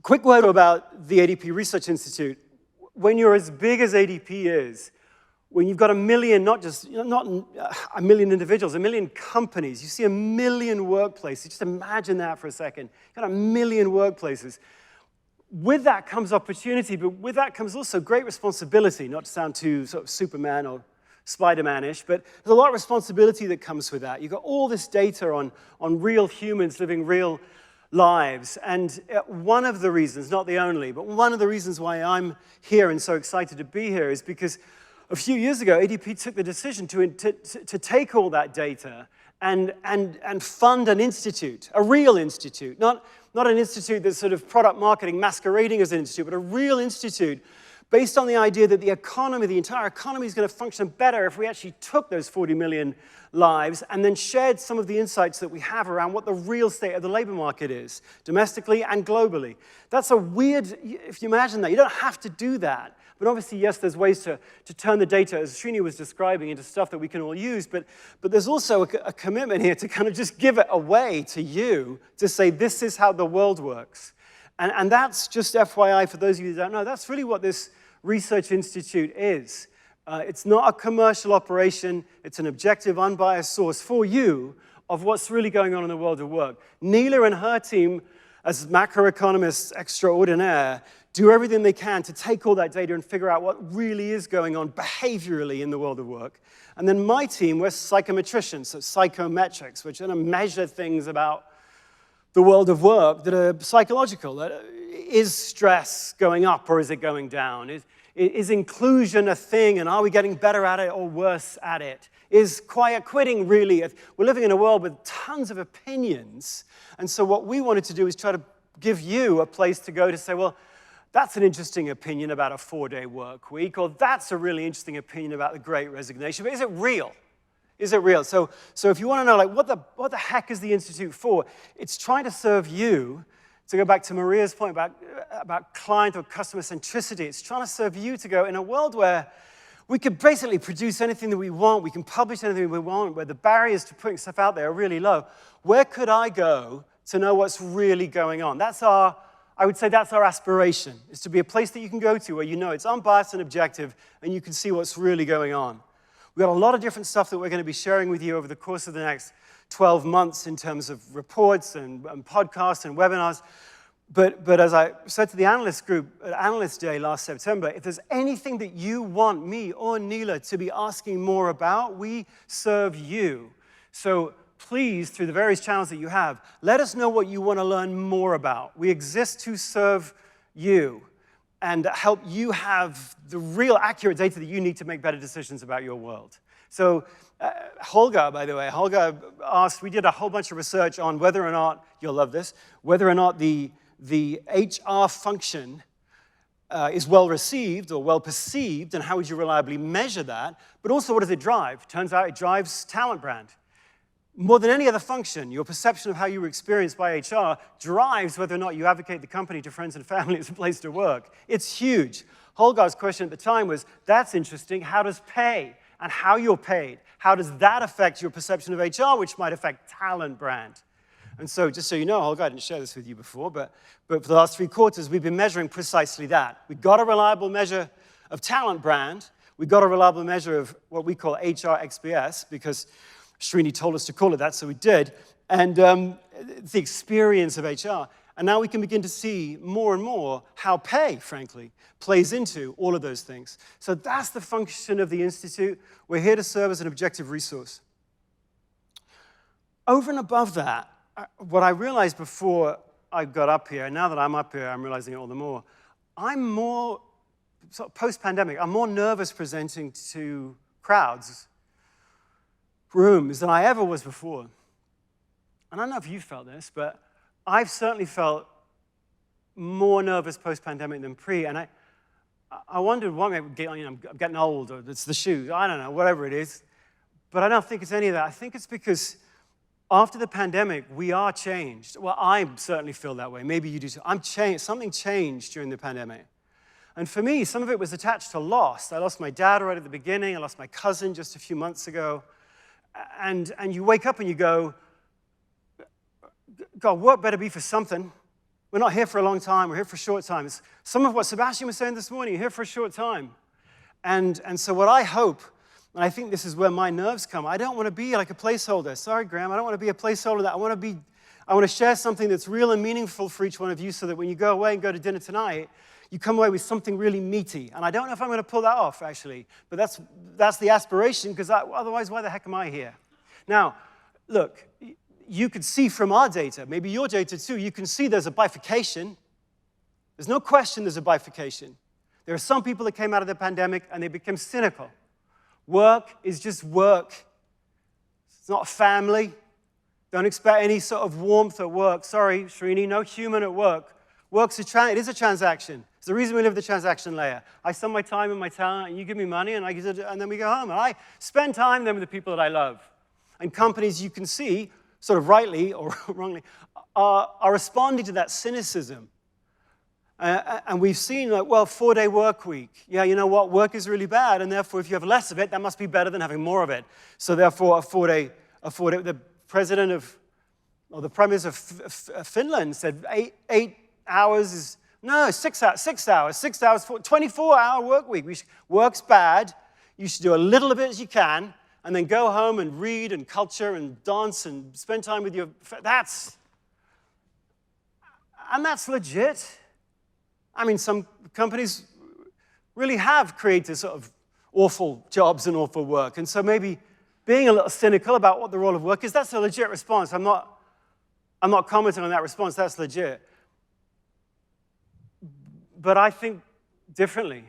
Quick word about the ADP Research Institute. When you're as big as ADP is, when you've got 1 million, not 1 million individuals, 1 million companies, you see 1 million workplaces. Just imagine that for a second. You've got 1 million workplaces. With that comes opportunity, but with that comes also great responsibility, not to sound too sort of Superman or Spider-Man-ish, but there's a lot of responsibility that comes with that. You've got all this data on real humans living real lives, and one of the reasons, not the only, but one of the reasons why I'm here and so excited to be here is because a few years ago, ADP took the decision to take all that data and fund an institute, a real institute, not an institute that's sort of product marketing masquerading as an institute, but a real institute based on the idea that the economy, the entire economy is going to function better if we actually took those 40 million lives and then shared some of the insights that we have around what the real state of the labor market is, domestically and globally. That's a weird, if you imagine that, you don't have to do that. But obviously, yes, there's ways to turn the data, as Srini was describing, into stuff that we can all use, but there's also a commitment here to kind of just give it away to you to say, this is how the world works. And that's just FYI for those of you who don't know, that's really what this research institute is. It's not a commercial operation, it's an objective, unbiased source for you of what's really going on in the world of work. Neela and her team, as macroeconomists extraordinaire, do everything they can to take all that data and figure out what really is going on behaviorally in the world of work. And then my team, we're psychometricians, so psychometrics, which are going to measure things about the world of work that are psychological. Is stress going up or is it going down? Is inclusion a thing, and are we getting better at it or worse at it? Is quiet quitting really? We're living in a world with tons of opinions, and so what we wanted to do is try to give you a place to go to say, well, that's an interesting opinion about a 4-day work week, or that's a really interesting opinion about the Great Resignation, but is it real? Is it real? So if you want to know, like, what the heck is the Institute for? It's trying to serve you, to go back to Maria's point about client or customer centricity. It's trying to serve you to go in a world where we could basically produce anything that we want, we can publish anything we want, where the barriers to putting stuff out there are really low. Where could I go to know what's really going on? I would say that's our aspiration, is to be a place that you can go to where you know it's unbiased and objective and you can see what's really going on. We've got a lot of different stuff that we're going to be sharing with you over the course of the next 12 months in terms of reports and podcasts and webinars. But as I said to the analyst group at Analyst Day last September, if there's anything that you want me or Neela to be asking more about, we serve you. So please, through the various channels that you have, let us know what you want to learn more about. We exist to serve you and help you have the real accurate data that you need to make better decisions about your world. So Holger, by the way, Holger asked, we did a whole bunch of research on whether or not, you'll love this, whether or not the HR function is well received or well perceived, and how would you reliably measure that, but also what does it drive? Turns out it drives talent brand. More than any other function, your perception of how you were experienced by HR drives whether or not you advocate the company to friends and family as a place to work. It's huge. Holger's question at the time was, that's interesting, how does pay and how you're paid, how does that affect your perception of HR, which might affect talent brand? And so, just so you know, Holger, I didn't share this with you before, but for the last 3 quarters, we've been measuring precisely that. We got a reliable measure of talent brand. We got a reliable measure of what we call HR XPS, because Srini told us to call it that, so we did. And it's the experience of HR. And now we can begin to see more and more how pay, frankly, plays into all of those things. So that's the function of the Institute. We're here to serve as an objective resource. Over and above that, what I realized before I got up here, and now that I'm up here, I'm realizing it all the more, I'm more, sort of post-pandemic, I'm more nervous presenting to crowds, rooms, than I ever was before. And I don't know if you felt this, but I've certainly felt more nervous post-pandemic than pre, and I wondered what I'm getting old, or it's the shoes, I don't know, whatever it is. But I don't think it's any of that. I think it's because after the pandemic, we are changed. Well, I certainly feel that way. Maybe you do too. I'm changed. Something changed during the pandemic. And for me, some of it was attached to loss. I lost my dad right at the beginning. I lost my cousin just a few months ago. And you wake up and you go, God, work better be for something. We're not here for a long time. We're here for a short time. It's some of what Sebastian was saying this morning. You're here for a short time. And so what I hope, and I think this is where my nerves come, I don't want to be like a placeholder. Sorry, Graham, I don't want to be a placeholder. That I want to share something that's real and meaningful for each one of you so that when you go away and go to dinner tonight, you come away with something really meaty. And I don't know if I'm going to pull that off, actually. But that's the aspiration, because otherwise, why the heck am I here? Now, look, you could see from our data, maybe your data too, you can see there's a bifurcation. There's no question there's a bifurcation. There are some people that came out of the pandemic and they became cynical. Work is just work. It's not a family. Don't expect any sort of warmth at work. Sorry, Srini, no human at work. It is a transaction. It's the reason we live the transaction layer. I sell my time and my talent, and you give me money, and then we go home. And I spend time then with the people that I love. And companies, you can see, sort of rightly or wrongly, are responding to that cynicism. And we've seen, like, well, 4-day work week. Yeah, you know what? Work is really bad, and therefore, if you have less of it, that must be better than having more of it. So therefore, a 4-day, the president of, or the prime minister of Finland said 8 hours is, no, 6 hours, 24-hour work week. Work's bad. You should do a little of it as you can, and then go home and read and culture and dance and spend time with your, that's legit. I mean, some companies really have created sort of awful jobs and awful work. And so maybe being a little cynical about what the role of work is, that's a legit response. I'm not commenting on that response. That's legit. But I think differently.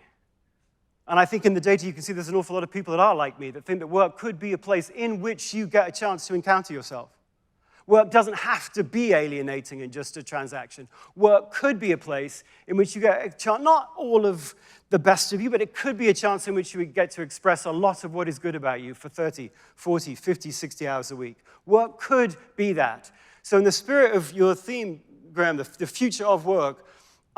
And I think in the data you can see there's an awful lot of people that are like me, that think that work could be a place in which you get a chance to encounter yourself. Work doesn't have to be alienating and just a transaction. Work could be a place in which you get a chance, not all of the best of you, but it could be a chance in which you get to express a lot of what is good about you for 30, 40, 50, 60 hours a week. Work could be that. So in the spirit of your theme, Graham, the future of work,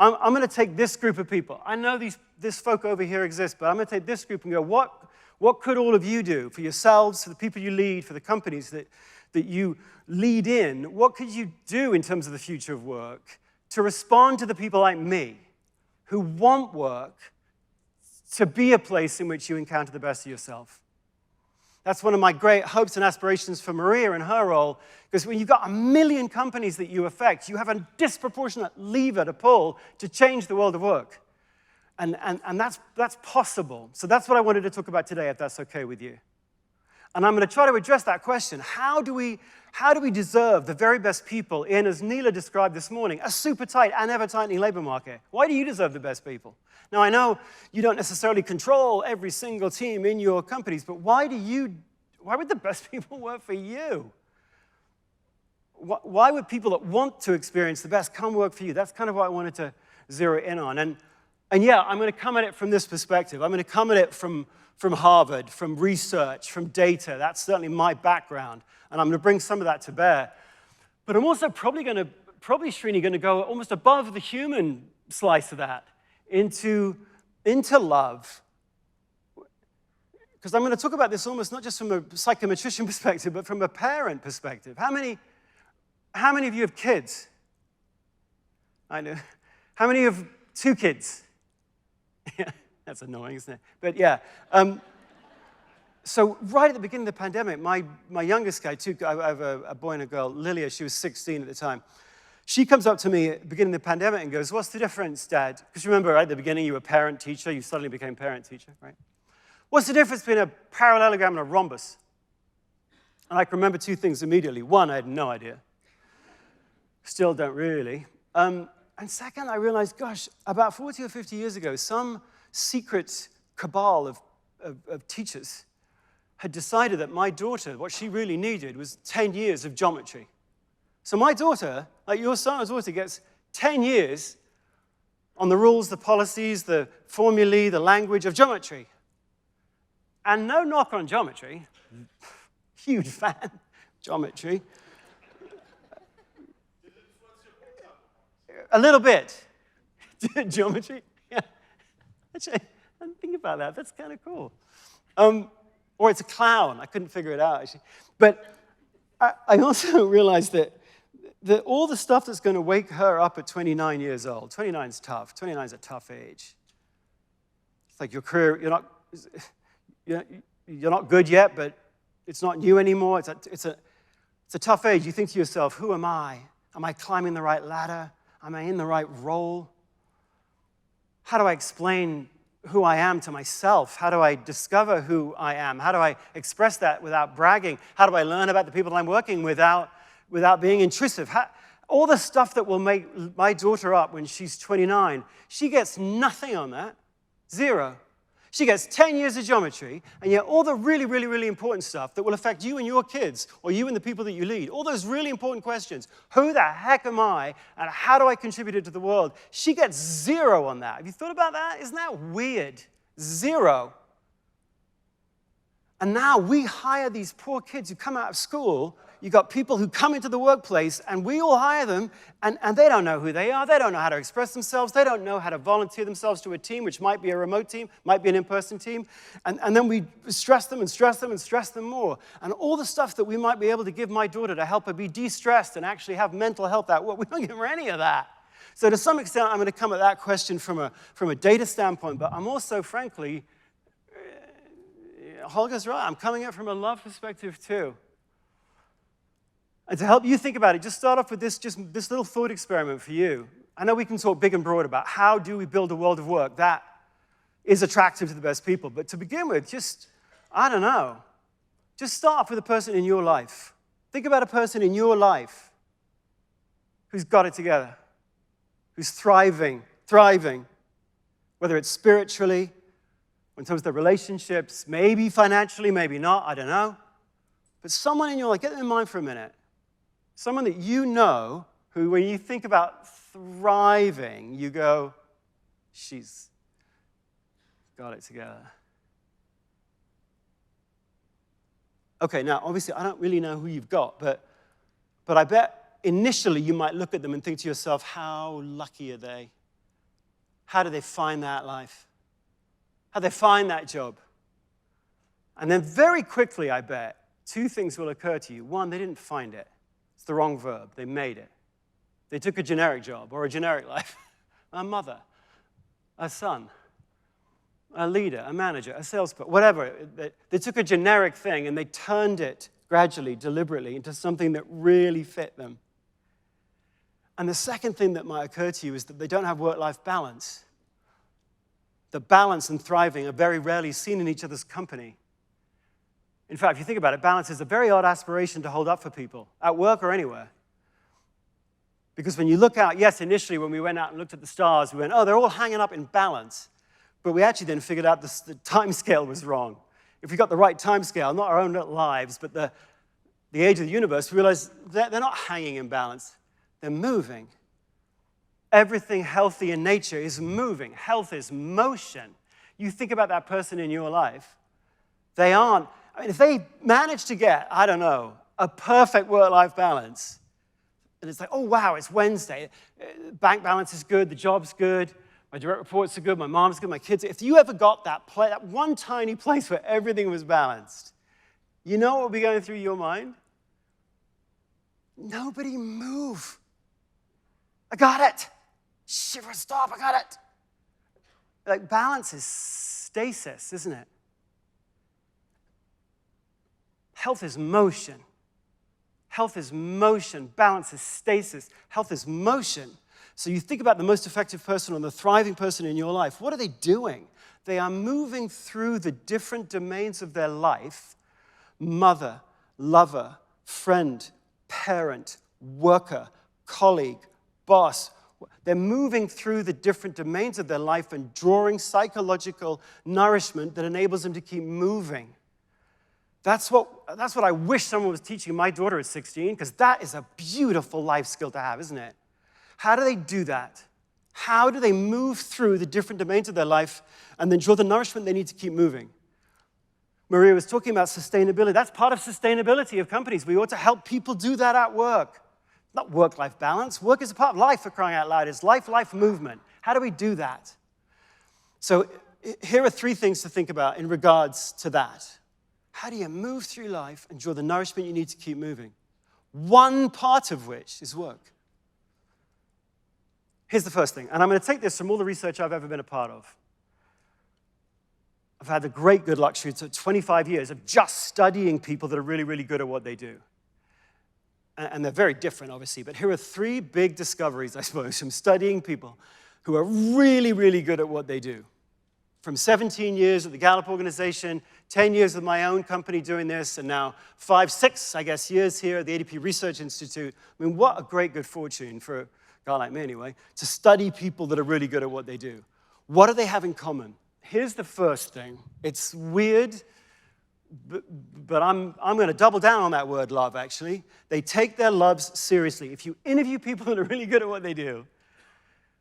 I'm going to take this group of people. I know this folk over here exists, but I'm going to take this group and go, what could all of you do for yourselves, for the people you lead, for the companies that you lead in? What could you do in terms of the future of work to respond to the people like me who want work to be a place in which you encounter the best of yourself? That's one of my great hopes and aspirations for Maria and her role, because when you've got 1 million companies that you affect, you have a disproportionate lever to pull to change the world of work. And that's possible. So that's what I wanted to talk about today, if that's okay with you. And I'm going to try to address that question. How do we deserve the very best people in, as Neela described this morning, a super tight and ever-tightening labor market? Why do you deserve the best people? Now, I know you don't necessarily control every single team in your companies, but why would the best people work for you? Why would people that want to experience the best come work for you? That's kind of what I wanted to zero in on. And yeah, I'm going to come at it from this perspective. I'm going to come at it from Harvard, from research, from data. That's certainly my background, and I'm going to bring some of that to bear. But I'm also probably Srini, going to go almost above the human slice of that into love. Because I'm going to talk about this almost not just from a psychometrician perspective, but from a parent perspective. How many of you have kids? I know. How many have 2 kids? Yeah. That's annoying, isn't it? But yeah. So right at the beginning of the pandemic, my youngest guy, I have a boy and a girl, Lilia, she was 16 at the time. She comes up to me at the beginning of the pandemic and goes, "What's the difference, Dad?" Because remember, right at the beginning, you were parent-teacher. You suddenly became parent-teacher, right? "What's the difference between a parallelogram and a rhombus?" And I can remember 2 things immediately. One, I had no idea. Still don't really. And second, I realized, gosh, about 40 or 50 years ago, some secret cabal of teachers had decided that my daughter, what she really needed was 10 years of geometry. So my daughter, like your son or daughter, gets 10 years on the rules, the policies, the formulae, the language of geometry. And no knock on geometry. Huge fan. Geometry. A little bit. Geometry. Yeah. Actually, I didn't think about that. That's kind of cool. Or it's a clown. I couldn't figure it out, actually. But I also realized that all the stuff that's going to wake her up at 29 years old. 29 is tough. 29 is a tough age. It's like your career, you're not good yet, but it's not new anymore. It's a tough age. You think to yourself, who am I? Am I climbing the right ladder? Am I in the right role? How do I explain who I am to myself? How do I discover who I am? How do I express that without bragging? How do I learn about the people I'm working with without being intrusive? All the stuff that will make my daughter up when she's 29, she gets nothing on that. Zero. She gets 10 years of geometry, and yet all the really, really, really important stuff that will affect you and your kids, or you and the people that you lead, all those really important questions, who the heck am I, and how do I contribute to the world? She gets zero on that. Have you thought about that? Isn't that weird? Zero. And now we hire these poor kids who come out of school. You've got people who come into the workplace, and we all hire them, and they don't know who they are. They don't know how to express themselves. They don't know how to volunteer themselves to a team, which might be a remote team, might be an in-person team. And then we stress them and stress them and stress them more. And all the stuff that we might be able to give my daughter to help her be de-stressed and actually have mental health at work, we don't give her any of that. So to some extent, I'm going to come at that question from a data standpoint, but I'm also, frankly, Holger's right. I'm coming at it from a love perspective, too. And to help you think about it, just start off with this little thought experiment for you. I know we can talk big and broad about how do we build a world of work that is attractive to the best people. But to begin with, just start off with a person in your life. Think about a person in your life who's got it together, who's thriving, whether it's spiritually, in terms of their relationships, maybe financially, maybe not, I don't know. But someone in your life, get them in mind for a minute. Someone that you know who, when you think about thriving, you go, she's got it together. Okay, now, obviously, I don't really know who you've got, but I bet initially you might look at them and think to yourself, how lucky are they? How do they find that life? How do they find that job? And then very quickly, I bet, two things will occur to you. One, they didn't find it. It's the wrong verb. They made it. They took a generic job or a generic life. A mother, a son, a leader, a manager, a salesperson, whatever. They took a generic thing and they turned it gradually, deliberately, into something that really fit them. And the second thing that might occur to you is that they don't have work-life balance. The balance and thriving are very rarely seen in each other's company. In fact, if you think about it, balance is a very odd aspiration to hold up for people, at work or anywhere. Because when you look out, yes, initially when we went out and looked at the stars, we went, oh, they're all hanging up in balance. But we actually then figured out the time scale was wrong. If we got the right time scale, not our own lives, but the age of the universe, we realized they're not hanging in balance. They're moving. Everything healthy in nature is moving. Health is motion. You think about that person in your life, they aren't. I mean, if they manage to get, I don't know, a perfect work-life balance, and it's like, oh, wow, it's Wednesday. Bank balance is good, the job's good, my direct reports are good, my mom's good, my kids. If you ever got that one tiny place where everything was balanced, you know what will be going through your mind? Nobody move. I got it. Shiver, stop, I got it. Like, balance is stasis, isn't it? Health is motion. Health is motion. Balance is stasis. Health is motion. So you think about the most effective person or the thriving person in your life. What are they doing? They are moving through the different domains of their life: mother, lover, friend, parent, worker, colleague, boss. They're moving through the different domains of their life and drawing psychological nourishment that enables them to keep moving. That's what I wish someone was teaching my daughter at 16, because that is a beautiful life skill to have, isn't it? How do they do that? How do they move through the different domains of their life and then draw the nourishment they need to keep moving? Maria was talking about sustainability. That's part of sustainability of companies. We ought to help people do that at work. Not work-life balance. Work is a part of life, for crying out loud. It's life movement. How do we do that? So here are three things to think about in regards to that. How do you move through life and draw the nourishment you need to keep moving? one part of which is work. Here's the first thing, and I'm going to take this from all the research I've ever been a part of. I've had the great good luxury to 25 years of just studying people that are really, really good at what they do. And they're very different, obviously, but here are 3 big discoveries, I suppose, from studying people who are really, really good at what they do. From 17 years at the Gallup organization, 10 years with my own company doing this, and now 5, 6, I guess, years here at the ADP Research Institute. I mean, what a great good fortune for a guy like me, anyway, to study people that are really good at what they do. What do they have in common? Here's the first thing. It's weird, but I'm going to double down on that word, love, actually. They take their loves seriously. If you interview people that are really good at what they do,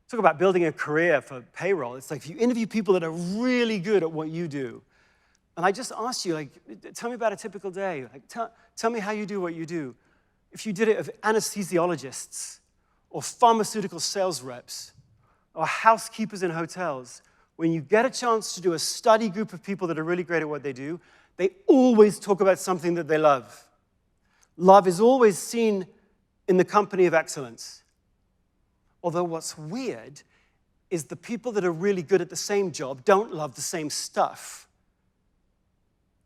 talk about building a career for payroll. It's like if you interview people that are really good at what you do, and I just asked you, like, tell me about a typical day. Like, tell me how you do what you do. If you did it of anesthesiologists or pharmaceutical sales reps or housekeepers in hotels, when you get a chance to do a study group of people that are really great at what they do, they always talk about something that they love. Love is always seen in the company of excellence. Although what's weird is the people that are really good at the same job don't love the same stuff.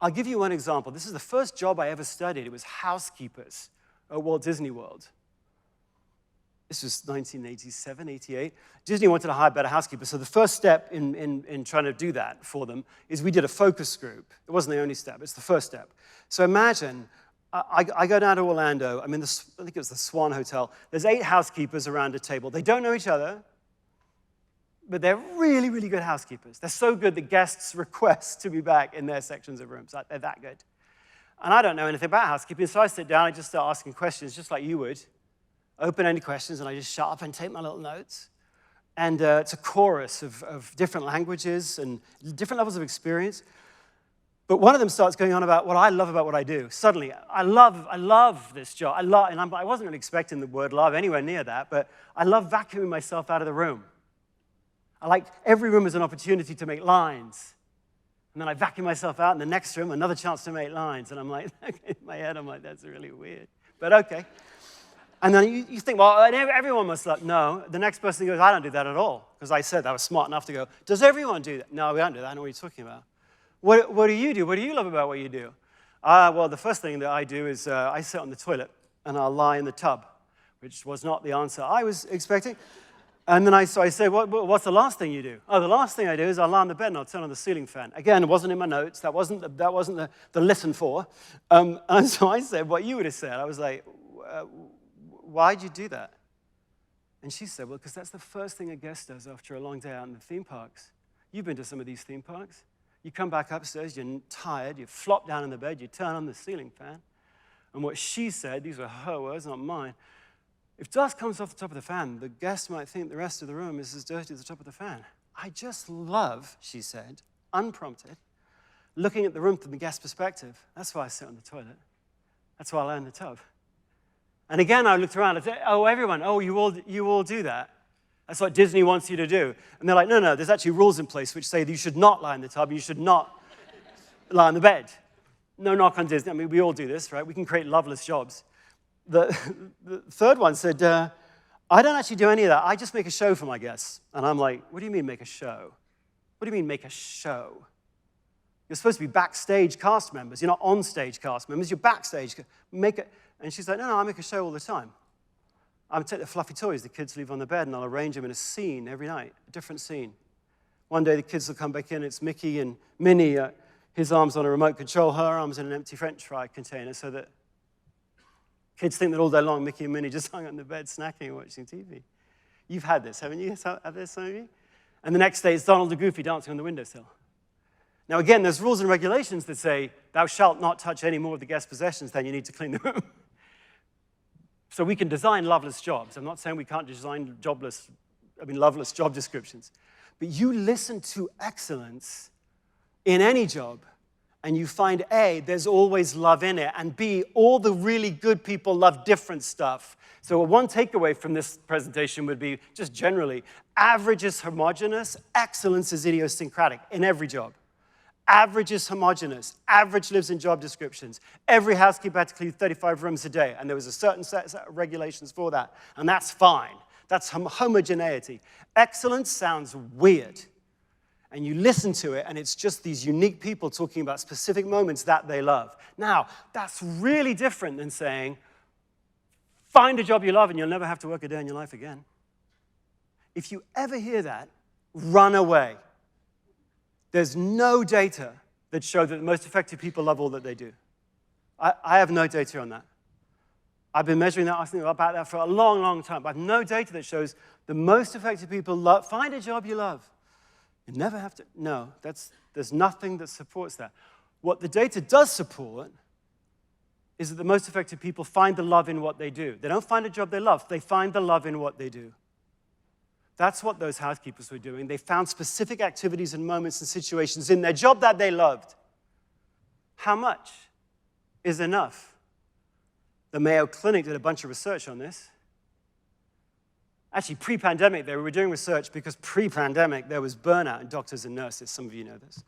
I'll give you one example. This is the first job I ever studied. It was housekeepers at Walt Disney World. This was 1987, 88. Disney wanted to hire better housekeepers, so the first step in trying to do that for them is we did a focus group. It wasn't the only step, it's the first step. So imagine, I go down to Orlando, I'm in I think it was the Swan Hotel. There's 8 housekeepers around a table. They don't know each other, but they're really, really good housekeepers. They're so good that guests request to be back in their sections of rooms. They're that good. And I don't know anything about housekeeping, so I sit down, I just start asking questions, just like you would. Open-ended questions, and I just shut up and take my little notes. And it's a chorus of different languages and different levels of experience. But one of them starts going on about what I love about what I do. Suddenly, I love this job. I wasn't really expecting the word love anywhere near that, but I love vacuuming myself out of the room. I like every room as an opportunity to make lines. And then I vacuum myself out in the next room, another chance to make lines. And I'm like, in my head, I'm like, that's really weird. But okay. And then you think, well, everyone must love. No, the next person goes, I don't do that at all. Because I said I was smart enough to go, does everyone do that? No, we don't do that. I know what you're talking about. What do you do? What do you love about what you do? Well, the first thing that I do is I sit on the toilet and I'll lie in the tub, which was not the answer I was expecting. And then I said, what's the last thing you do? Oh, the last thing I do is I'll lie on the bed and I'll turn on the ceiling fan. Again, it wasn't in my notes. That wasn't the listen for. And so I said what you would have said. I was like, why'd you do that? And she said, well, because that's the first thing a guest does after a long day out in the theme parks. You've been to some of these theme parks. You come back upstairs, you're tired, you flop down in the bed, you turn on the ceiling fan. And what she said, these were her words, not mine, if dust comes off the top of the fan, the guest might think the rest of the room is as dirty as the top of the fan. I just love, she said, unprompted, looking at the room from the guest perspective. That's why I sit on the toilet. That's why I lie in the tub. And again, I looked around and said, oh, everyone, oh, you all do that. That's what Disney wants you to do. And they're like, no, there's actually rules in place which say that you should not lie in the tub, you should not lie on the bed. No knock on Disney. I mean, we all do this, right? We can create loveless jobs. The third one said, I don't actually do any of that. I just make a show for my guests. And I'm like, what do you mean make a show? What do you mean make a show? You're supposed to be backstage cast members. You're not on-stage cast members. You're backstage. Make it. And she's like, no, I make a show all the time. I take the fluffy toys the kids leave on the bed, and I'll arrange them in a scene every night, a different scene. One day the kids will come back in. It's Mickey and Minnie, his arms on a remote control, her arms in an empty French fry container, so that kids think that all day long Mickey and Minnie just hung on the bed snacking and watching TV. You've had this, haven't you? Have this, some of you? And the next day it's Donald the Goofy dancing on the windowsill. Now again, there's rules and regulations that say, thou shalt not touch any more of the guest possessions than you need to clean the room. So we can design loveless jobs. I'm not saying we can't design loveless job descriptions. But you listen to excellence in any job, and you find A, there's always love in it, and B, all the really good people love different stuff. So one takeaway from this presentation would be, just generally, average is homogeneous, excellence is idiosyncratic in every job. Average is homogenous. Average lives in job descriptions. Every housekeeper had to clean 35 rooms a day, and there was a certain set of regulations for that, and that's fine. That's homogeneity. Excellence sounds weird, and you listen to it, and it's just these unique people talking about specific moments that they love. Now, that's really different than saying, find a job you love, and you'll never have to work a day in your life again. If you ever hear that, run away. There's no data that show that the most effective people love all that they do. I have no data on that. I've been measuring that, asking about that for a long, long time. But I have no data that shows the most effective people love. Find a job you love. You never have to. No, there's nothing that supports that. What the data does support is that the most effective people find the love in what they do. They don't find a job they love. They find the love in what they do. That's what those housekeepers were doing. They found specific activities and moments and situations in their job that they loved. How much is enough? The Mayo Clinic did a bunch of research on this. Actually, pre-pandemic, they were doing research because pre-pandemic, there was burnout in doctors and nurses. Some of you know this.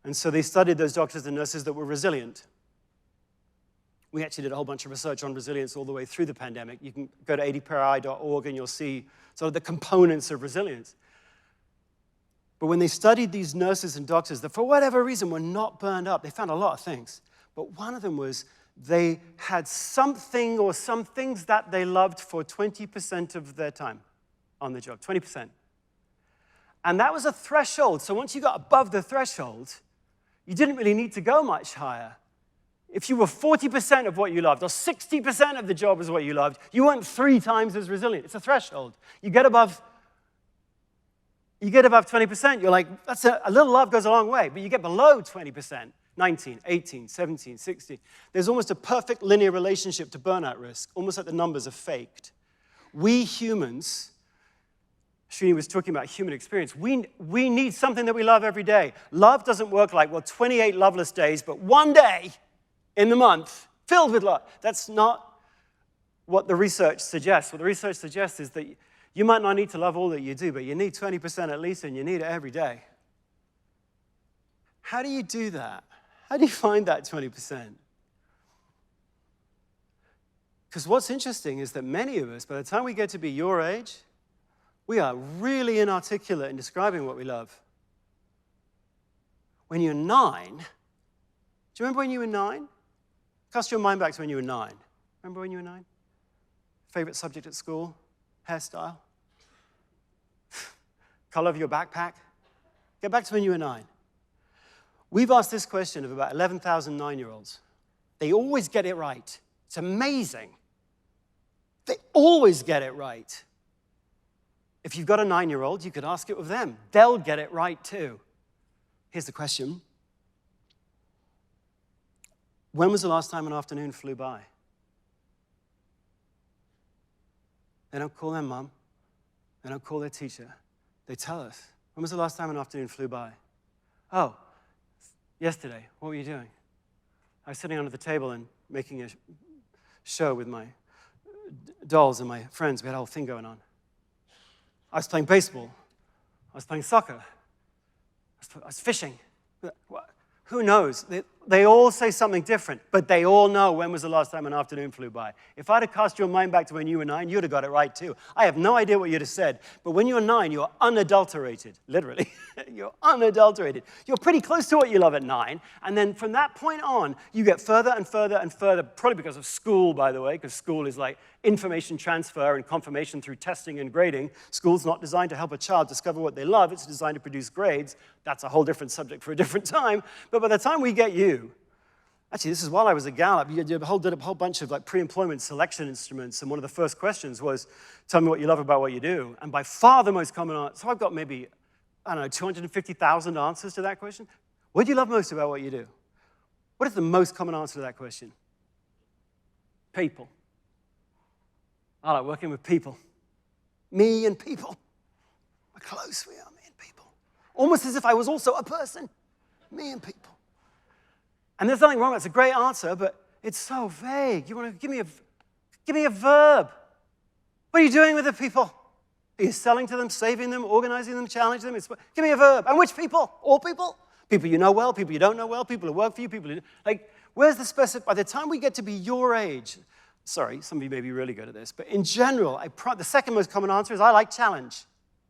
And so they studied those doctors and nurses that were resilient. We actually did a whole bunch of research on resilience all the way through the pandemic. You can go to adpi.org and you'll see sort of the components of resilience. But when they studied these nurses and doctors that for whatever reason were not burned up, they found a lot of things. But one of them was they had something or some things that they loved for 20% of their time on the job, 20%. And that was a threshold. So once you got above the threshold, you didn't really need to go much higher. If you were 40% of what you loved, or 60% of the job is what you loved, you weren't 3 times as resilient. It's a threshold. You get above 20%, you're like, that's a little love goes a long way. But you get below 20%, 19, 18, 17, 16. There's almost a perfect linear relationship to burnout risk, almost like the numbers are faked. We humans, Srini was talking about human experience, we need something that we love every day. Love doesn't work like, 28 loveless days, but one day in the month, filled with love. That's not what the research suggests. What the research suggests is that you might not need to love all that you do, but you need 20% at least, and you need it every day. How do you do that? How do you find that 20%? Because what's interesting is that many of us, by the time we get to be your age, we are really inarticulate in describing what we love. When you're 9, do you remember when you were 9? Cast your mind back to when you were 9. Remember when you were 9? Favorite subject at school? Hairstyle? Color of your backpack? Get back to when you were 9. We've asked this question of about 11,000 9-year-olds. They always get it right. It's amazing. They always get it right. If you've got a 9-year-old, you could ask it of them. They'll get it right too. Here's the question. When was the last time an afternoon flew by? They don't call their mom. They don't call their teacher. They tell us. When was the last time an afternoon flew by? Oh, yesterday. What were you doing? I was sitting under the table and making a show with my dolls and my friends. We had a whole thing going on. I was playing baseball. I was playing soccer. I was fishing. Who knows? They all say something different, but they all know when was the last time an afternoon flew by. If I'd have cast your mind back to when you were 9, you'd have got it right too. I have no idea what you'd have said, but when you were 9, you're unadulterated, literally. You're unadulterated. You're pretty close to what you love at 9, and then from that point on, you get further and further and further, probably because of school, by the way, because school is like information transfer and confirmation through testing and grading. School's not designed to help a child discover what they love. It's designed to produce grades. That's a whole different subject for a different time. But by the time we get you, actually, this is while I was at Gallup, you did a whole bunch of like pre-employment selection instruments, and one of the first questions was, tell me what you love about what you do. And by far the most common answer, so I've got maybe, 250,000 answers to that question. What do you love most about what you do? What is the most common answer to that question? People. I like working with people. Me and people. How close we are, me and people. Almost as if I was also a person. Me and people. And there's nothing wrong with it. It's a great answer, but it's so vague. You want to give me a verb. What are you doing with the people? Are you selling to them, saving them, organizing them, challenging them? Give me a verb. And which people? All people? People you know well, people you don't know well, people who work for you, people who, like, where's the specific, by the time we get to be your age, sorry, some of you may be really good at this, but in general, the second most common answer is, I like challenge.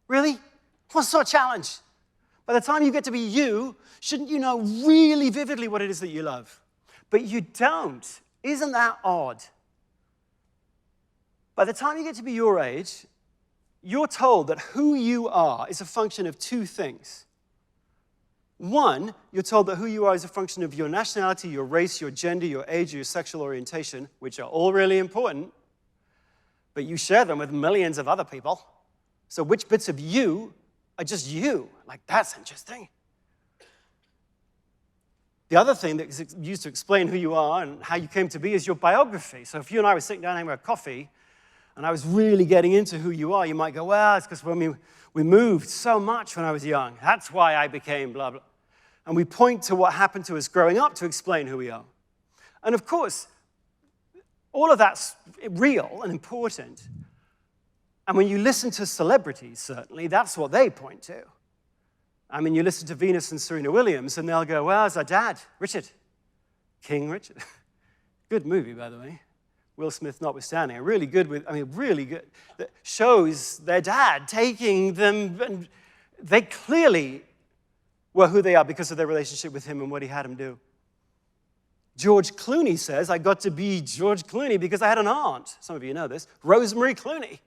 Really? What sort of challenge? By the time you get to be you, shouldn't you know really vividly what it is that you love? But you don't. Isn't that odd? By the time you get to be your age, you're told that who you are is a function of two things. One, you're told that who you are is a function of your nationality, your race, your gender, your age, your sexual orientation, which are all really important, but you share them with millions of other people. So which bits of you are just you? Like, that's interesting. The other thing that is used to explain who you are and how you came to be is your biography. So if you and I were sitting down having a coffee, and I was really getting into who you are, you might go, well, it's because when we moved so much when I was young. That's why I became blah, blah. And we point to what happened to us growing up to explain who we are. And of course, all of that's real and important. And when you listen to celebrities, certainly, that's what they point to. I mean, you listen to Venus and Serena Williams, and they'll go, well, it's our dad, Richard. King Richard. Good movie, by the way. Will Smith notwithstanding. Really good. That shows their dad taking them, and they clearly were who they are because of their relationship with him and what he had him do. George Clooney says, I got to be George Clooney because I had an aunt. Some of you know this, Rosemary Clooney.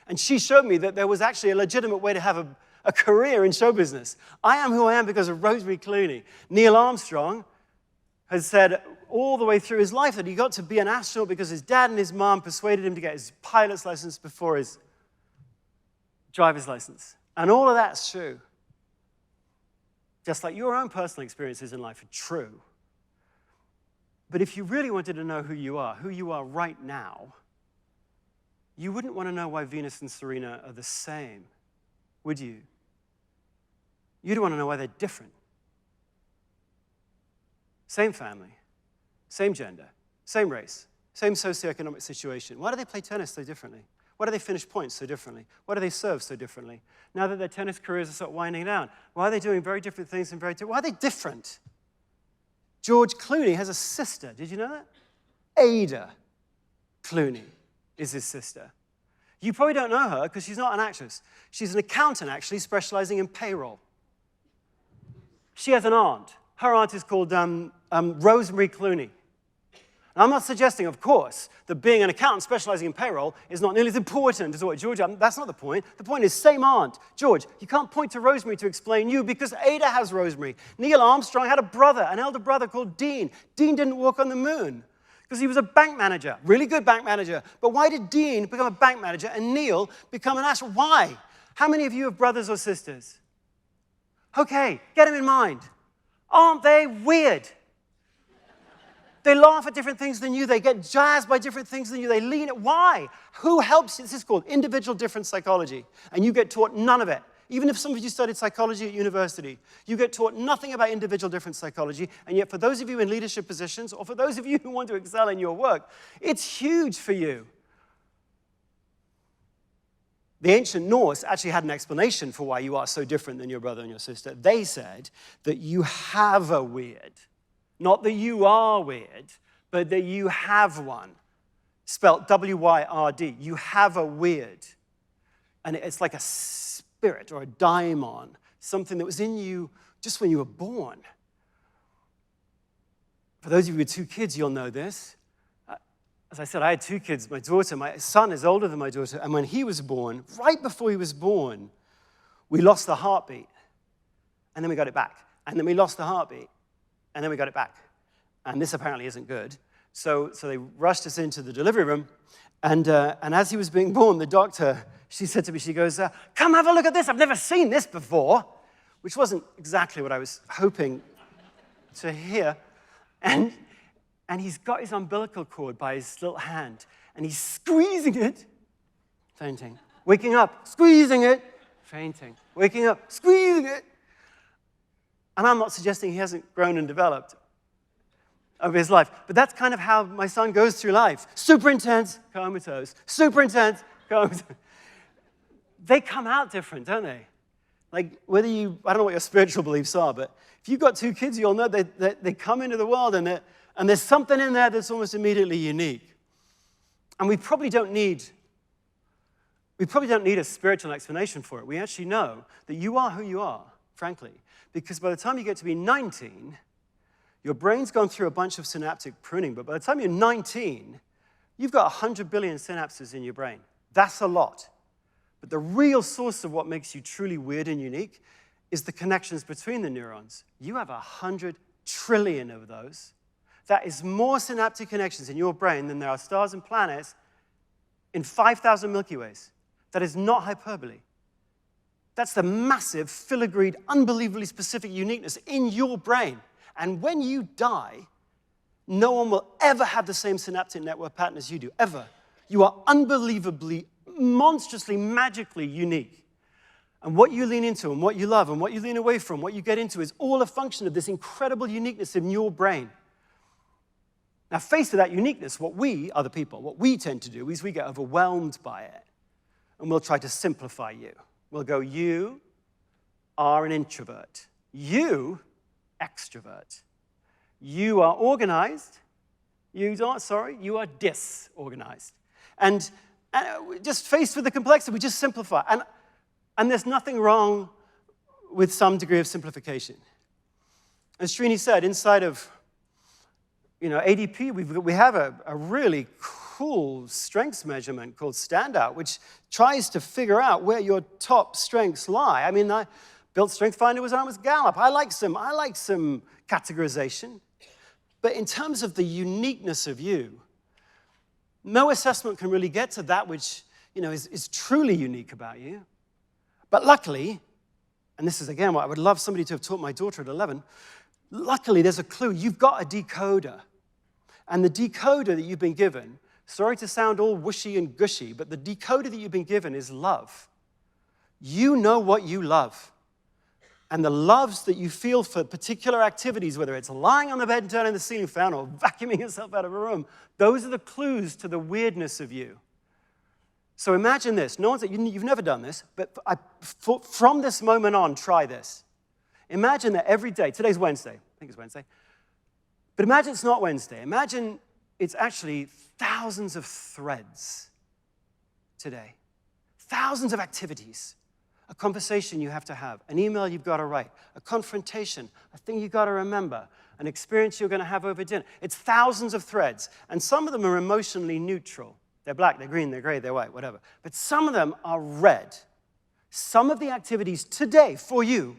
And she showed me that there was actually a legitimate way to have a career in show business. I am who I am because of Rosemary Clooney. Neil Armstrong has said all the way through his life that he got to be an astronaut because his dad and his mom persuaded him to get his pilot's license before his driver's license. And all of that's true. Just like your own personal experiences in life are true. But if you really wanted to know who you are right now, you wouldn't want to know why Venus and Serena are the same, would you? You'd want to know why they're different. Same family, same gender, same race, same socioeconomic situation. Why do they play tennis so differently? Why do they finish points so differently? Why do they serve so differently? Now that their tennis careers are sort of winding down, why are they doing very different things and why are they different? George Clooney has a sister. Did you know that? Ada Clooney is his sister. You probably don't know her because she's not an actress. She's an accountant, actually, specializing in payroll. She has an aunt. Her aunt is called Rosemary Clooney. And I'm not suggesting, of course, that being an accountant specializing in payroll is not nearly as important as what George. That's not the point. The point is, same aunt. George, you can't point to Rosemary to explain you because Ada has Rosemary. Neil Armstrong had a brother, an elder brother called Dean. Dean didn't walk on the moon because he was a bank manager, really good bank manager. But why did Dean become a bank manager and Neil become an astronaut? Why? How many of you have brothers or sisters? Okay, get them in mind. Aren't they weird? They laugh at different things than you. They get jazzed by different things than you. They lean at why? Who helps you? This is called individual difference psychology. And you get taught none of it. Even if some of you studied psychology at university, you get taught nothing about individual difference psychology. And yet for those of you in leadership positions, or for those of you who want to excel in your work, it's huge for you. The ancient Norse actually had an explanation for why you are so different than your brother and your sister. They said that you have a weird. Not that you are weird, but that you have one. Spelled W-Y-R-D. You have a weird. And it's like a spirit or a daimon, something that was in you just when you were born. For those of you with 2 kids, you'll know this. As I said, I had 2 kids. My son is older than my daughter, and when he was born, right before he was born, we lost the heartbeat, and then we got it back. And then we lost the heartbeat, and then we got it back. And this apparently isn't good. So they rushed us into the delivery room, and as he was being born, the doctor, she said to me, she goes, come have a look at this. I've never seen this before, which wasn't exactly what I was hoping to hear. And he's got his umbilical cord by his little hand, and he's squeezing it, fainting. Waking up, squeezing it, fainting. Waking up, squeezing it. And I'm not suggesting he hasn't grown and developed over his life, but that's kind of how my son goes through life. Super intense, comatose. Super intense, comatose. They come out different, don't they? Like, I don't know what your spiritual beliefs are, but if you've got two kids, you'll know they come into the world and there's something in there that's almost immediately unique. And we probably don't need a spiritual explanation for it. We actually know that you are who you are, frankly, because by the time you get to be 19, your brain's gone through a bunch of synaptic pruning, but by the time you're 19, you've got 100 billion synapses in your brain. That's a lot. But the real source of what makes you truly weird and unique is the connections between the neurons. You have 100 trillion of those. That is more synaptic connections in your brain than there are stars and planets in 5,000 Milky Ways. That is not hyperbole. That's the massive, filigreed, unbelievably specific uniqueness in your brain. And when you die, no one will ever have the same synaptic network pattern as you do, ever. You are unbelievably, monstrously, magically unique. And what you lean into and what you love and what you lean away from, what you get into is all a function of this incredible uniqueness in your brain. Now, faced with that uniqueness, what we, other people, what we tend to do is we get overwhelmed by it. And we'll try to simplify you. We'll go, you are an introvert. You, extrovert. You are organized. You are disorganized. And just faced with the complexity, we just simplify. And there's nothing wrong with some degree of simplification. As Srini said, inside of ADP, we have a really cool strengths measurement called Standout, which tries to figure out where your top strengths lie. I mean, I built StrengthsFinder with Gallup. I like some categorization. But in terms of the uniqueness of you, no assessment can really get to that which is truly unique about you. But luckily, and this is again what I would love somebody to have taught my daughter at 11, luckily there's a clue. You've got a decoder. And the decoder that you've been given, sorry to sound all whooshy and gushy, but the decoder that you've been given is love. You know what you love. And the loves that you feel for particular activities, whether it's lying on the bed and turning the ceiling fan or vacuuming yourself out of a room, those are the clues to the weirdness of you. So imagine this. No one's, you've never done this, but from this moment on, try this. Imagine that every day, today's Wednesday, I think it's Wednesday, but imagine it's not Wednesday. Imagine it's actually thousands of threads today. Thousands of activities. A conversation you have to have, an email you've got to write, a confrontation, a thing you've got to remember, an experience you're going to have over dinner. It's thousands of threads, and some of them are emotionally neutral. They're black, they're green, they're gray, they're white, whatever. But some of them are red. Some of the activities today for you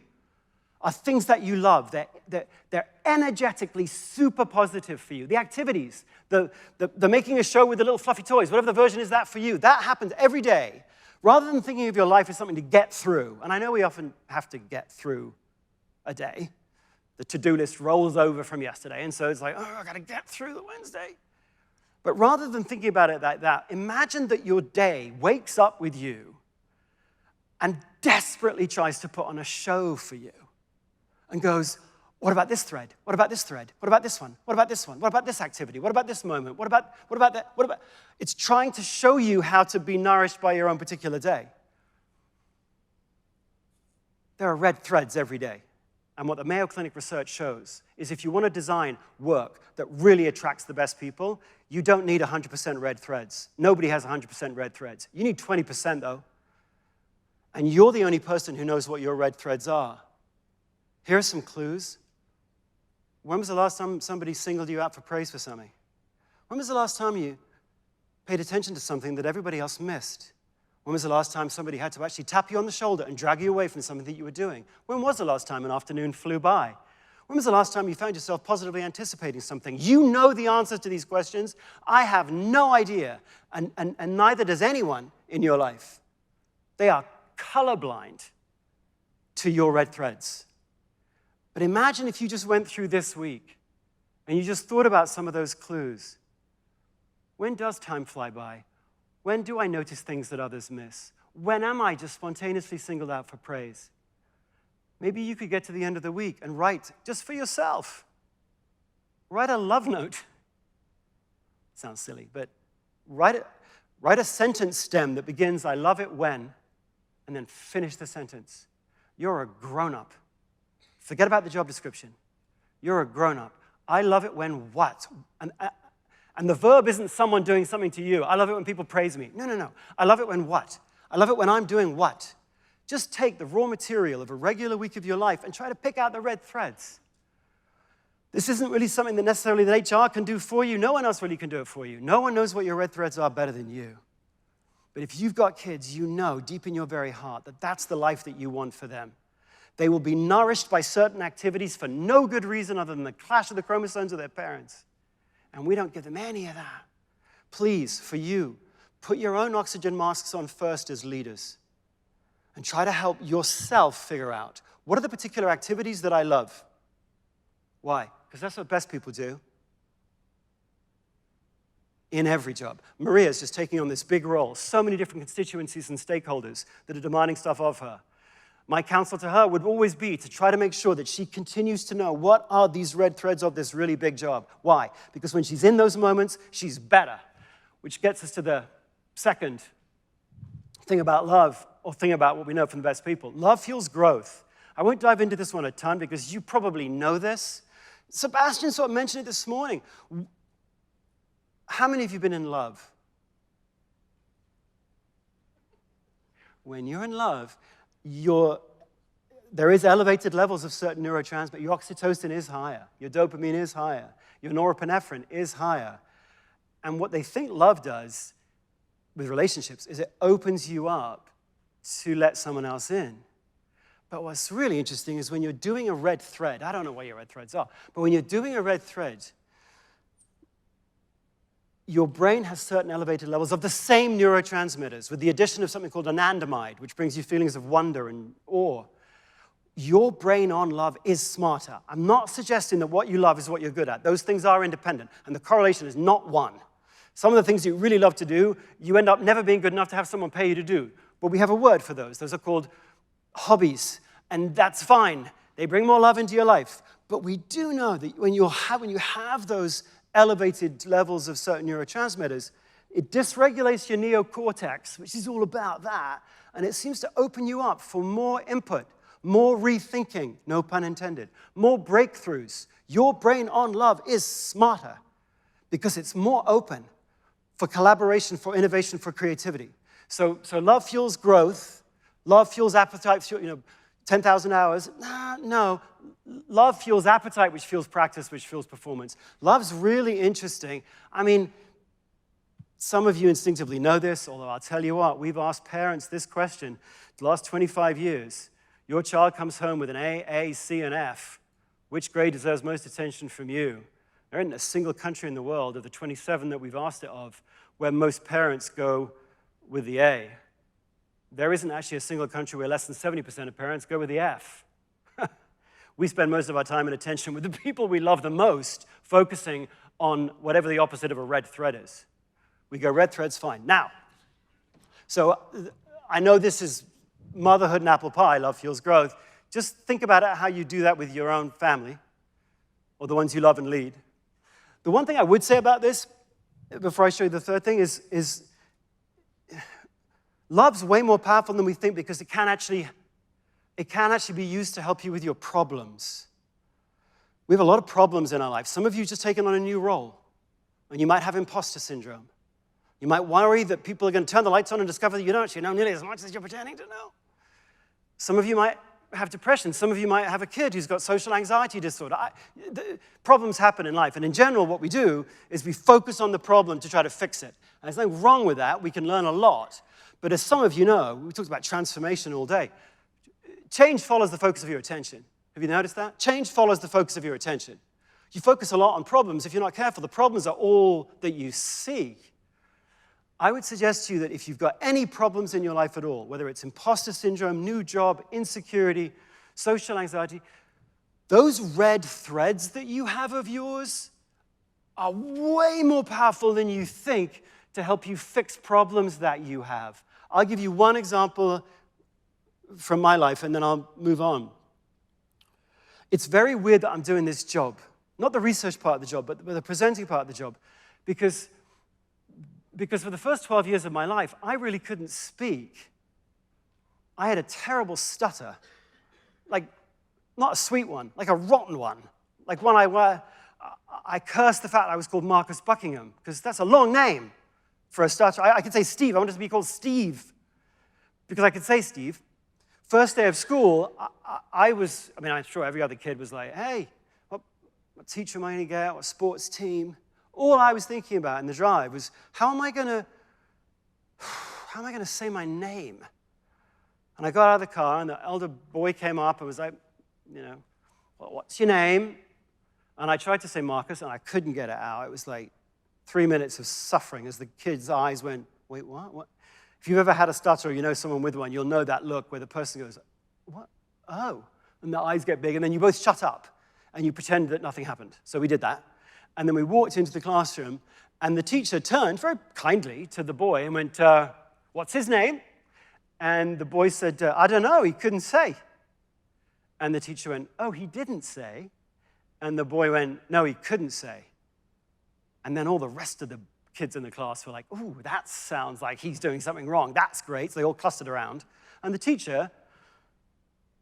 are things that you love. They're energetically super positive for you. The activities, the making a show with the little fluffy toys, whatever the version is that for you, that happens every day. Rather than thinking of your life as something to get through, and I know we often have to get through a day. The to-do list rolls over from yesterday, and so it's like, I got to get through the Wednesday. But rather than thinking about it like that, imagine that your day wakes up with you and desperately tries to put on a show for you and goes, what about this thread? What about this thread? What about this one? What about this one? What about this activity? What about this moment? What about that? What about? It's trying to show you how to be nourished by your own particular day. There are red threads every day. And what the Mayo Clinic research shows is if you want to design work that really attracts the best people, you don't need 100% red threads. Nobody has 100% red threads. You need 20% though. And you're the only person who knows what your red threads are. Here are some clues. When was the last time somebody singled you out for praise for something? When was the last time you paid attention to something that everybody else missed? When was the last time somebody had to actually tap you on the shoulder and drag you away from something that you were doing? When was the last time an afternoon flew by? When was the last time you found yourself positively anticipating something? You know the answers to these questions. I have no idea, and neither does anyone in your life. They are colorblind to your red threads. But imagine if you just went through this week and you just thought about some of those clues. When does time fly by? When do I notice things that others miss? When am I just spontaneously singled out for praise? Maybe you could get to the end of the week and write, just for yourself, write a love note. Sounds silly, but write a sentence stem that begins, I love it when, and then finish the sentence. You're a grown-up. Forget about the job description. You're a grown-up. I love it when what? And the verb isn't someone doing something to you. I love it when people praise me. No. I love it when what? I love it when I'm doing what? Just take the raw material of a regular week of your life and try to pick out the red threads. This isn't really something that necessarily that HR can do for you. No one else really can do it for you. No one knows what your red threads are better than you. But if you've got kids, you know deep in your very heart that that's the life that you want for them. They will be nourished by certain activities for no good reason other than the clash of the chromosomes of their parents. And we don't give them any of that. Please, for you, put your own oxygen masks on first as leaders and try to help yourself figure out, what are the particular activities that I love? Why? Because that's what best people do in every job. Maria's just taking on this big role, so many different constituencies and stakeholders that are demanding stuff of her. My counsel to her would always be to try to make sure that she continues to know what are these red threads of this really big job. Why? Because when she's in those moments, she's better. Which gets us to the second thing about love, or thing about what we know from the best people. Love fuels growth. I won't dive into this one a ton because you probably know this. Sebastian sort of mentioned it this morning. How many of you have been in love? When you're in love, there is elevated levels of certain neurotransmitters. Your oxytocin is higher. Your dopamine is higher. Your norepinephrine is higher. And what they think love does with relationships is it opens you up to let someone else in. But what's really interesting is when you're doing a red thread, I don't know what your red threads are, but when you're doing a red thread, your brain has certain elevated levels of the same neurotransmitters with the addition of something called anandamide, which brings you feelings of wonder and awe. Your brain on love is smarter. I'm not suggesting that what you love is what you're good at. Those things are independent, and the correlation is not one. Some of the things you really love to do, you end up never being good enough to have someone pay you to do. But we have a word for those. Those are called hobbies, and that's fine. They bring more love into your life. But we do know that when you have those elevated levels of certain neurotransmitters, it dysregulates your neocortex, which is all about that, and it seems to open you up for more input, more rethinking, no pun intended, more breakthroughs. Your brain on love is smarter because it's more open for collaboration, for innovation, for creativity. So love fuels growth, love fuels appetite, 10,000 hours. No. Love fuels appetite, which fuels practice, which fuels performance. Love's really interesting. I mean, some of you instinctively know this, although I'll tell you what, we've asked parents this question the last 25 years. Your child comes home with an A, C, and F. Which grade deserves most attention from you? There isn't a single country in the world of the 27 that we've asked it of where most parents go with the A. There isn't actually a single country where less than 70% of parents go with the F. We spend most of our time and attention with the people we love the most, focusing on whatever the opposite of a red thread is. We go, red thread's fine. Now, so I know this is motherhood and apple pie, love fuels growth. Just think about how you do that with your own family, or the ones you love and lead. The one thing I would say about this, before I show you the third thing, is love's way more powerful than we think because it can actually be used to help you with your problems. We have a lot of problems in our life. Some of you just taken on a new role, and you might have imposter syndrome. You might worry that people are going to turn the lights on and discover that you don't actually know nearly as much as you're pretending to know. Some of you might have depression. Some of you might have a kid who's got social anxiety disorder. Problems happen in life, and in general, what we do is we focus on the problem to try to fix it. And there's nothing wrong with that. We can learn a lot. But as some of you know, we talked about transformation all day. Change follows the focus of your attention. Have you noticed that? Change follows the focus of your attention. You focus a lot on problems. If you're not careful, the problems are all that you see. I would suggest to you that if you've got any problems in your life at all, whether it's imposter syndrome, new job, insecurity, social anxiety, those red threads that you have of yours are way more powerful than you think to help you fix problems that you have. I'll give you one example from my life, and then I'll move on. It's very weird that I'm doing this job. Not the research part of the job, but the presenting part of the job. Because for the first 12 years of my life, I really couldn't speak. I had a terrible stutter. like not a sweet one, like a rotten one. Like one I cursed the fact I was called Marcus Buckingham, because that's a long name for a starter. I could say Steve. I wanted to be called Steve, because I could say Steve. First day of school, I'm sure every other kid was like, hey, what teacher am I going to get? What sports team? All I was thinking about in the drive was, how am I going to say my name? And I got out of the car, and the elder boy came up and was like, well, what's your name? And I tried to say Marcus, and I couldn't get it out. It was like 3 minutes of suffering as the kid's eyes went, wait, what? If you've ever had a stutter or you know someone with one, you'll know that look where the person goes, what? Oh. And the eyes get big, and then you both shut up, and you pretend that nothing happened. So we did that. And then we walked into the classroom, and the teacher turned very kindly to the boy and went, what's his name? And the boy said, I don't know, he couldn't say. And the teacher went, oh, he didn't say. And the boy went, no, he couldn't say. And then all the rest of the kids in the class were like, ooh, that sounds like he's doing something wrong. That's great. So they all clustered around. And the teacher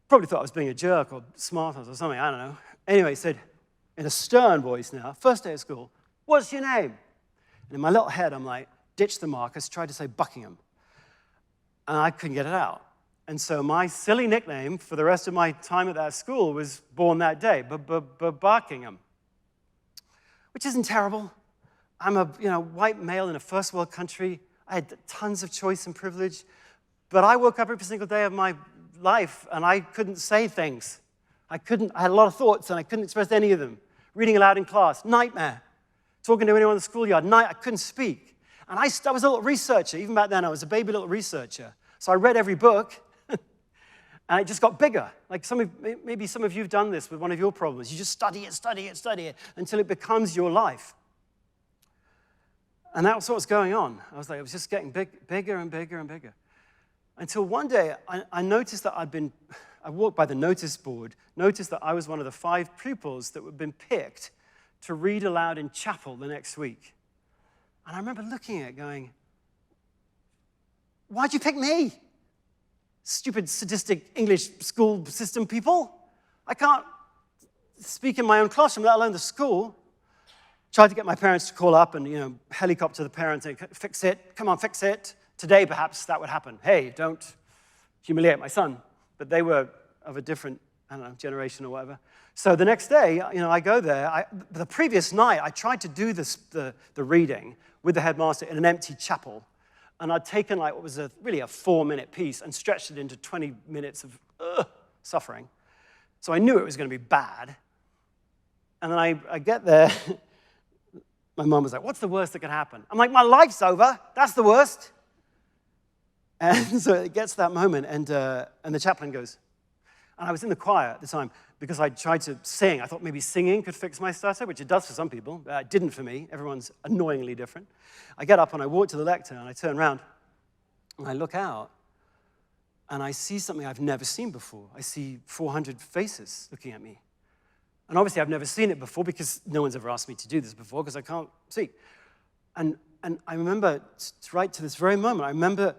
probably thought I was being a jerk or smart or something, I don't know. Anyway, he said, in a stern voice now, first day of school, what's your name? And in my little head, I'm like, ditch the Marcus, tried to say Buckingham. And I couldn't get it out. And so my silly nickname for the rest of my time at that school was born that day, Buckingham, which isn't terrible. I'm a white male in a first world country. I had tons of choice and privilege, but I woke up every single day of my life and I couldn't say things. I had a lot of thoughts and I couldn't express any of them. Reading aloud in class, nightmare. Talking to anyone in the schoolyard, I couldn't speak. And I was a little researcher. Even back then, I was a baby little researcher. So I read every book, and it just got bigger. Like maybe some of you have done this with one of your problems. You just study it until it becomes your life. And that was what was going on. I was just getting bigger and bigger and bigger. Until one day, I noticed that I walked by the notice board, noticed that I was one of the 5 pupils that had been picked to read aloud in chapel the next week. And I remember looking at it going, why'd you pick me? Stupid, sadistic English school system people. I can't speak in my own classroom, let alone the school. Tried to get my parents to call up and, helicopter the parents and fix it. Come on, fix it. Today, perhaps, that would happen. Hey, don't humiliate my son. But they were of a different, generation or whatever. So the next day, I go there. The previous night, I tried to do the reading with the headmaster in an empty chapel. And I'd taken what was really a 4-minute piece and stretched it into 20 minutes of suffering. So I knew it was going to be bad. And then I get there. My mom was like, what's the worst that could happen? I'm like, my life's over. That's the worst. And so it gets to that moment, and the chaplain goes, and I was in the choir at the time because I tried to sing. I thought maybe singing could fix my stutter, which it does for some people. It didn't for me. Everyone's annoyingly different. I get up and I walk to the lectern, and I turn around, and I look out, and I see something I've never seen before. I see 400 faces looking at me. And obviously, I've never seen it before because no one's ever asked me to do this before because I can't see. And I remember, right to this very moment, I remember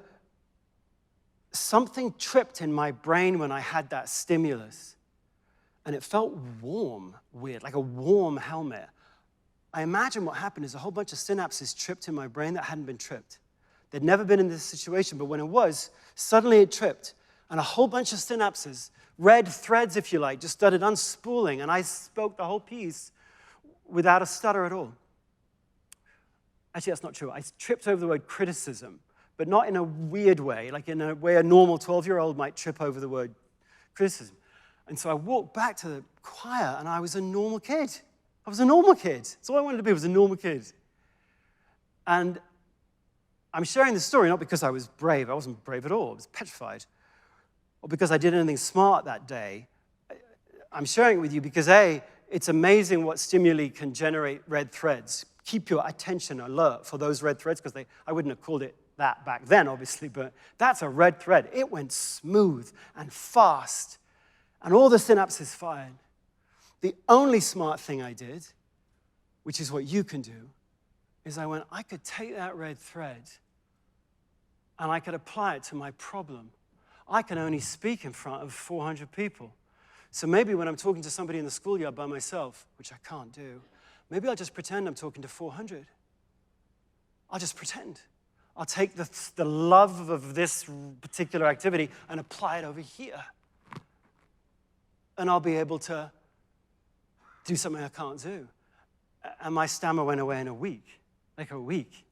something tripped in my brain when I had that stimulus. And it felt warm, weird, like a warm helmet. I imagine what happened is a whole bunch of synapses tripped in my brain that hadn't been tripped. They'd never been in this situation, but when it was, suddenly it tripped. And a whole bunch of synapses, red threads, if you like, just started unspooling. And I spoke the whole piece without a stutter at all. Actually, that's not true. I tripped over the word criticism, but not in a weird way, like in a way a normal 12-year-old might trip over the word criticism. And so I walked back to the choir, and I was a normal kid. I was a normal kid. That's all I wanted to be, was a normal kid. And I'm sharing this story not because I was brave. I wasn't brave at all. I was petrified. Or because I did anything smart that day. I'm sharing it with you because, A, it's amazing what stimuli can generate red threads. Keep your attention alert for those red threads, because I wouldn't have called it that back then, obviously, but that's a red thread. It went smooth and fast, and all the synapses fired. The only smart thing I did, which is what you can do, is I could take that red thread and I could apply it to my problem. I can only speak in front of 400 people. So maybe when I'm talking to somebody in the schoolyard by myself, which I can't do, maybe I'll just pretend I'm talking to 400. I'll just pretend. I'll take the love of this particular activity and apply it over here. And I'll be able to do something I can't do. And my stammer went away in a week, like a week.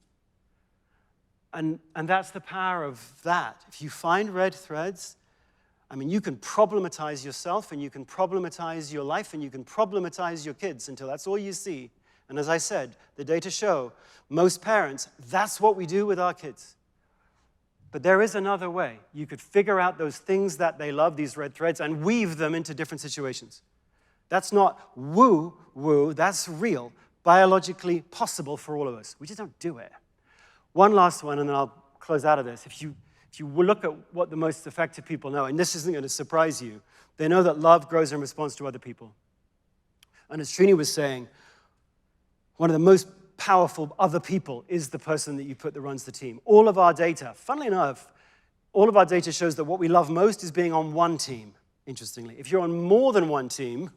And that's the power of that. If you find red threads, I mean, you can problematize yourself, and you can problematize your life, and you can problematize your kids until that's all you see. And as I said, the data show most parents, that's what we do with our kids. But there is another way. You could figure out those things that they love, these red threads, and weave them into different situations. That's not woo-woo, that's real, biologically possible for all of us. We just don't do it. One last one, and then I'll close out of this. If you look at what the most effective people know, and this isn't going to surprise you, they know that love grows in response to other people. And as Srini was saying, one of the most powerful other people is the person that you put that runs the team. All of our data, funnily enough, all of our data shows that what we love most is being on one team, interestingly. If you're on more than one team,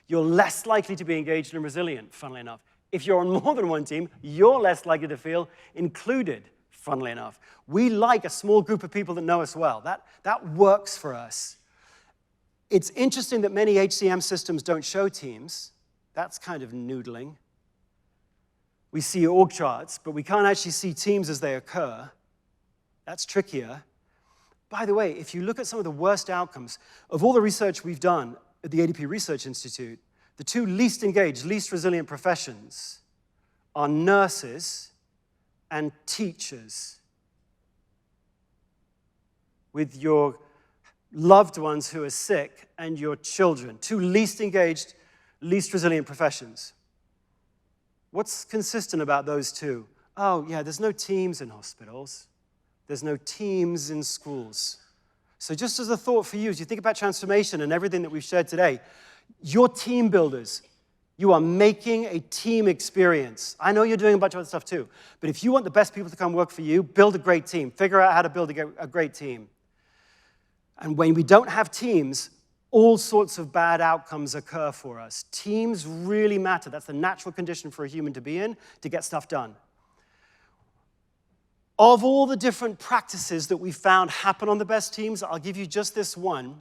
you're less likely to be engaged and resilient, funnily enough. If you're on more than one team, you're less likely to feel included, funnily enough. We like a small group of people that know us well. That works for us. It's interesting that many HCM systems don't show teams. That's kind of noodling. We see org charts, but we can't actually see teams as they occur. That's trickier. By the way, if you look at some of the worst outcomes of all the research we've done at the ADP Research Institute, the two least engaged, least resilient professions are nurses and teachers. With your loved ones who are sick and your children, two least engaged, least resilient professions. What's consistent about those two? Oh, yeah, there's no teams in hospitals. There's no teams in schools. So just as a thought for you, as you think about transformation and everything that we've shared today, you're team builders. You are making a team experience. I know you're doing a bunch of other stuff too, but if you want the best people to come work for you, build a great team. Figure out how to build a great team. And when we don't have teams, all sorts of bad outcomes occur for us. Teams really matter. That's the natural condition for a human to be in, to get stuff done. Of all the different practices that we found happen on the best teams, I'll give you just this one.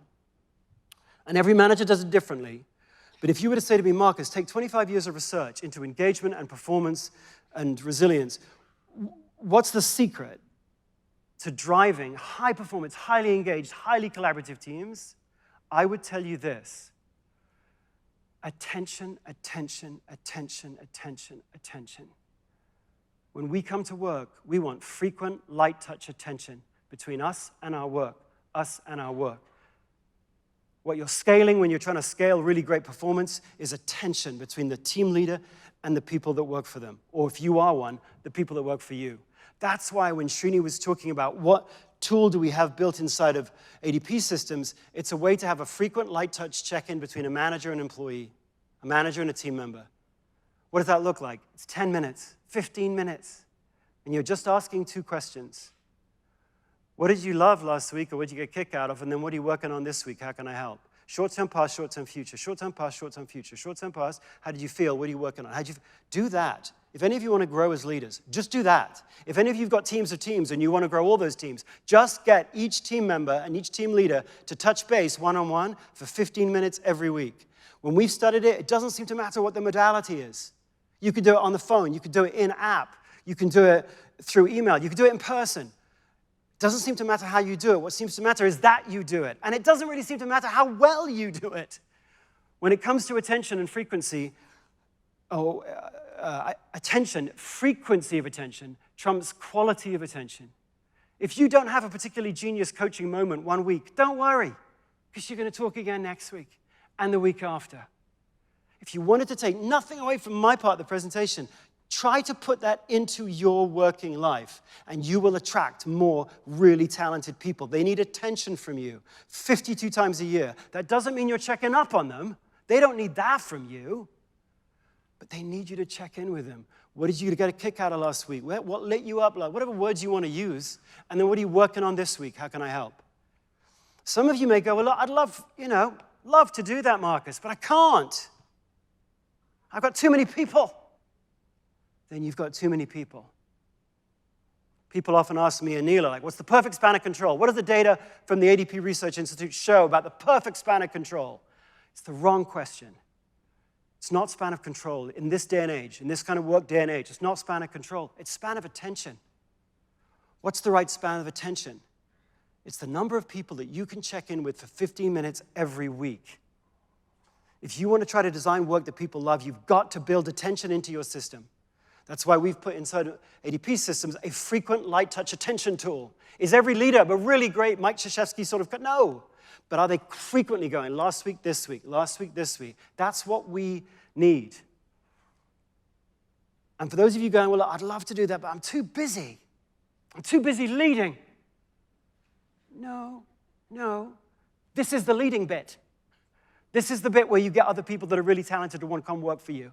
And every manager does it differently. But if you were to say to me, Marcus, take 25 years of research into engagement and performance and resilience, what's the secret to driving high performance, highly engaged, highly collaborative teams? I would tell you this: attention, attention, attention, attention, attention. When we come to work, we want frequent, light touch attention between us and our work, us and our work. What you're scaling when you're trying to scale really great performance is attention between the team leader and the people that work for them. Or if you are one, the people that work for you. That's why when Srini was talking about what tool do we have built inside of ADP systems, it's a way to have a frequent light touch check-in between a manager and an employee, a manager and a team member. What does that look like? It's 10 minutes, 15 minutes, and you're just asking two questions. What did you love last week, or what did you get a kick out of? And then what are you working on this week? How can I help? Short-term past, short-term future. Short-term past, short-term future. Short-term past, how did you feel? What are you working on? Do that. If any of you want to grow as leaders, just do that. If any of you have got teams of teams and you want to grow all those teams, just get each team member and each team leader to touch base one-on-one for 15 minutes every week. When we've studied it, it doesn't seem to matter what the modality is. You could do it on the phone. You could do it in app. You can do it through email. You could do it in person. It doesn't seem to matter how you do it. What seems to matter is that you do it. And it doesn't really seem to matter how well you do it. When it comes to attention and frequency, attention, frequency of attention trumps quality of attention. If you don't have a particularly genius coaching moment one week, don't worry, because you're going to talk again next week and the week after. If you wanted to take nothing away from my part of the presentation, try to put that into your working life, and you will attract more really talented people. They need attention from you 52 times a year. That doesn't mean you're checking up on them. They don't need that from you. But they need you to check in with them. What did you get a kick out of last week? What lit you up? Whatever words you want to use. And then what are you working on this week? How can I help? Some of you may go, well, I'd love, love to do that, Marcus, but I can't. I've got too many people. Then you've got too many people. People often ask me and Neela, like, what's the perfect span of control? What does the data from the ADP Research Institute show about the perfect span of control? It's the wrong question. It's not span of control in this day and age, in this kind of work day and age. It's not span of control. It's span of attention. What's the right span of attention? It's the number of people that you can check in with for 15 minutes every week. If you want to try to design work that people love, you've got to build attention into your system. That's why we've put inside ADP systems a frequent light touch attention tool. Is every leader a really great Mike Krzyzewski sort of? No. But are they frequently going, last week, this week, last week, this week? That's what we need. And for those of you going, well, I'd love to do that, but I'm too busy. I'm too busy leading. No. This is the leading bit. This is the bit where you get other people that are really talented to want to come work for you.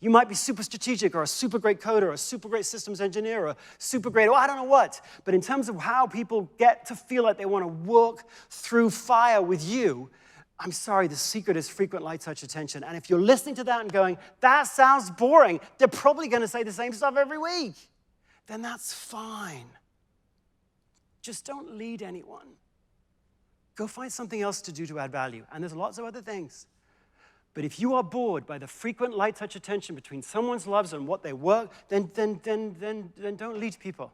You might be super strategic or a super great coder or a super great systems engineer or a super great, I don't know what. But in terms of how people get to feel like they want to work through fire with you, I'm sorry, the secret is frequent light touch attention. And if you're listening to that and going, that sounds boring, they're probably going to say the same stuff every week. Then that's fine. Just don't lead anyone. Go find something else to do to add value. And there's lots of other things. But if you are bored by the frequent light touch attention between someone's loves and what they work, then don't lead people.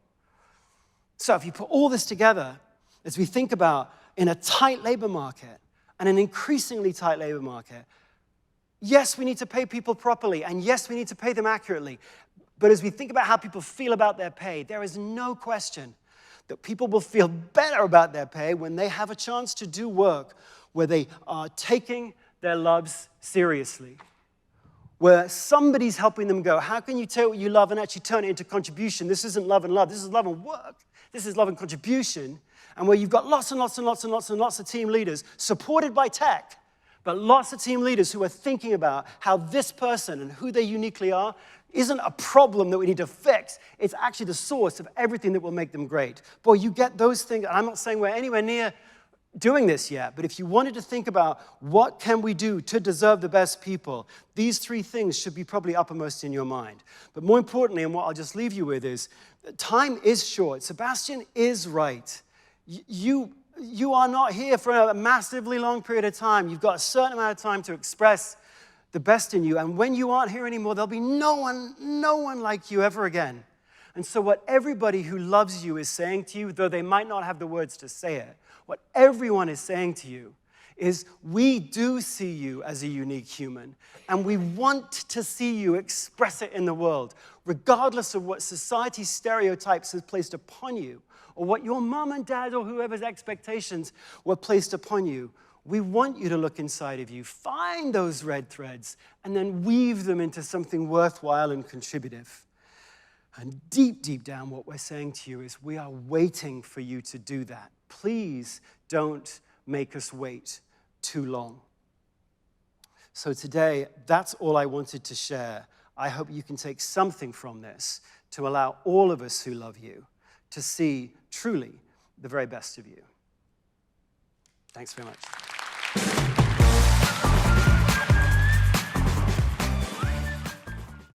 So if you put all this together, as we think about in a tight labor market and an increasingly tight labor market, yes, we need to pay people properly, and yes, we need to pay them accurately. But as we think about how people feel about their pay, there is no question that people will feel better about their pay when they have a chance to do work where they are taking their loves seriously, where somebody's helping them go, how can you take what you love and actually turn it into contribution? This isn't love and love, this is love and work. This is love and contribution, and where you've got lots and lots and lots and lots and lots of team leaders supported by tech, but lots of team leaders who are thinking about how this person and who they uniquely are isn't a problem that we need to fix. It's actually the source of everything that will make them great. Boy, you get those things. I'm not saying we're anywhere near doing this yet, but if you wanted to think about what can we do to deserve the best people, these three things should be probably uppermost in your mind. But more importantly, and what I'll just leave you with is, time is short. Sebastian is right. You are not here for a massively long period of time. You've got a certain amount of time to express the best in you, and when you aren't here anymore, there'll be no one like you ever again. And so what everybody who loves you is saying to you, though they might not have the words to say it, what everyone is saying to you is, we do see you as a unique human, and we want to see you express it in the world, regardless of what society's stereotypes has placed upon you, or what your mom and dad or whoever's expectations were placed upon you. We want you to look inside of you, find those red threads, and then weave them into something worthwhile and contributive. And deep, deep down, what we're saying to you is, we are waiting for you to do that. Please don't make us wait too long. So today, that's all I wanted to share. I hope you can take something from this to allow all of us who love you to see truly the very best of you. Thanks very much.